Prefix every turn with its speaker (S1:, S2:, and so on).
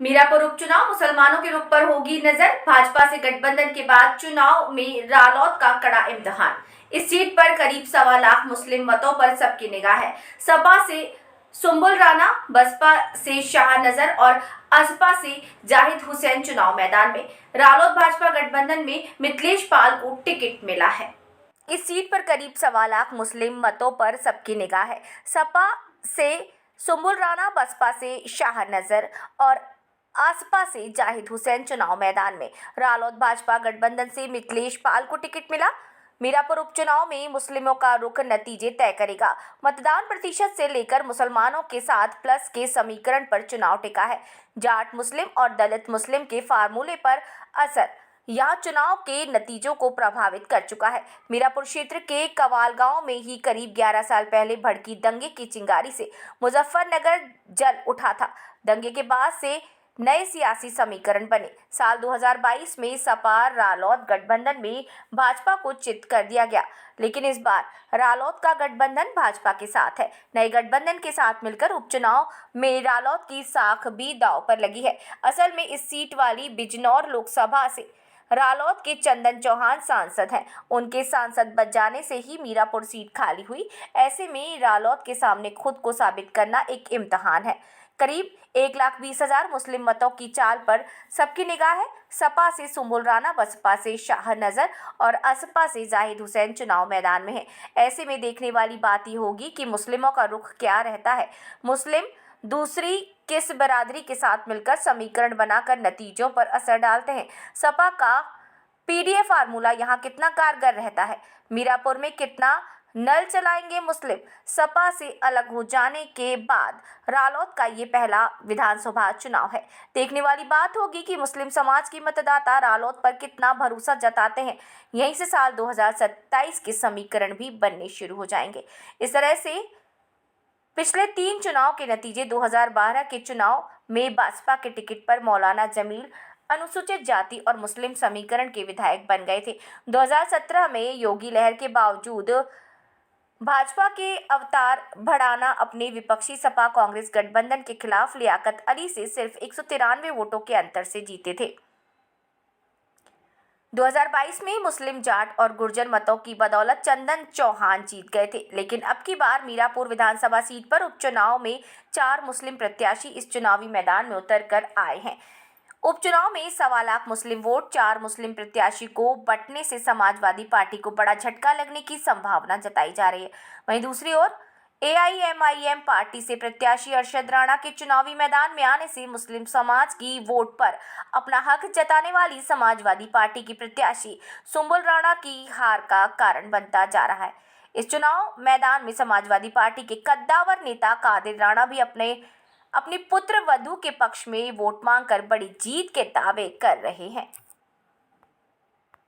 S1: मीरापुर उपचुनाव मुसलमानों के रुख पर होगी नजर। भाजपा से गठबंधन के बाद चुनाव में रालोद का कड़ा इम्तिहान। इस सीट पर करीब 1.25 लाख मुस्लिम मतों पर सबकी निगाह है। सपा से सुंबुल राणा, बसपा से शाह नजर और असपा से जाहिद हुसैन चुनाव मैदान में। रालोद भाजपा गठबंधन में मिथिलेश पाल को टिकट मिला है। इस सीट पर करीब 1.25 लाख मुस्लिम मतों पर सबकी निगाह है। सपा से सुंबुल राणा, बसपा से शाह नजर और आसपा से जाहिद हुसैन चुनाव मैदान में। रालोद भाजपा गठबंधन से मिथिलेश पाल को टिकट मिला। मीरापुर उपचुनाव में मुस्लिमों का रुख नतीजे तय करेगा। मतदान प्रतिशत से लेकर मुसलमानों के साथ प्लस के समीकरण पर चुनाव टिका है। जाट मुस्लिम और दलित मुस्लिम के फार्मूले पर असर यहां चुनाव के नतीजों को प्रभावित कर चुका है। मीरापुर क्षेत्र के कवाल गांव में ही करीब 11 साल पहले भड़की दंगे की चिंगारी से मुजफ्फरनगर जल उठा था। दंगे के बाद से नए सियासी समीकरण बने। साल 2022 में सपा रालोद गठबंधन में भाजपा को चित कर दिया गया, लेकिन इस बार रालोद का गठबंधन भाजपा के साथ है। नए गठबंधन के साथ मिलकर उपचुनाव में रालोद की साख भी दांव पर लगी है। असल में इस सीट वाली बिजनौर लोकसभा से रालोद के चंदन चौहान सांसद हैं। उनके सांसद बच जाने से ही मीरापुर सीट खाली हुई। ऐसे में रालोद के सामने खुद को साबित करना एक इम्तिहान है। करीब 1,20,000 मुस्लिम मतों की चाल पर सबकी निगाह है। सपा से सुंबुल राणा, बसपा से शाह नजर और असपा से जाहिद हुसैन चुनाव मैदान में है। ऐसे में देखने वाली बात ही होगी कि मुस्लिमों का रुख क्या रहता है। मुस्लिम दूसरी किस बरादरी के साथ मिलकर समीकरण बनाकर नतीजों पर असर डालते हैं। सपा का पीडीए फार्मूला यहाँ कितना कारगर रहता है। मीरापुर में कितना नल चलाएंगे मुस्लिम। सपा से अलग हो जाने के बाद रालोद का ये पहला विधानसभा चुनाव है। देखने वाली बात होगी कि मुस्लिम समाज की मतदाता रालोद पर कितना भरोसा जताते हैं। यहीं से साल 2027 के समीकरण भी बनने शुरू हो जाएंगे। इस तरह से पिछले 3 चुनाव के नतीजे 2012 के चुनाव में बसपा के टिकट पर मौलाना जमील अनुसूचित जाति और मुस्लिम समीकरण के विधायक बन गए थे। 2017 में योगी लहर के बावजूद भाजपा के अवतार बढ़ाना अपने विपक्षी सपा कांग्रेस गठबंधन के खिलाफ लियाकत अली से सिर्फ 193 वोटों के अंतर से जीते थे। 2022 में मुस्लिम, जाट और गुर्जर मतों की बदौलत चंदन चौहान जीत गए थे, लेकिन अब की बार मीरापुर विधानसभा सीट पर उपचुनाव में 4 मुस्लिम प्रत्याशी इस चुनावी मैदान में उतर कर आए हैं। उपचुनाव में 1.25 मुस्लिम वोट 4 मुस्लिम प्रत्याशी को बंटने से समाजवादी पार्टी को बड़ा झटका लगने की संभावना जताई जा रही है। वहीं दूसरी ओर एआईएमआईएम पार्टी से प्रत्याशी अरशद राणा के चुनावी मैदान में आने से मुस्लिम समाज की वोट पर अपना हक जताने वाली समाजवादी पार्टी की प्रत्याशी सुंबुल राणा की हार का कारण बनता जा रहा है। इस चुनाव मैदान में समाजवादी पार्टी के कद्दावर नेता कादिर राणा भी अपनी पुत्र वधू के पक्ष में वोट मांगकर बड़ी जीत के दावे कर रहे हैं।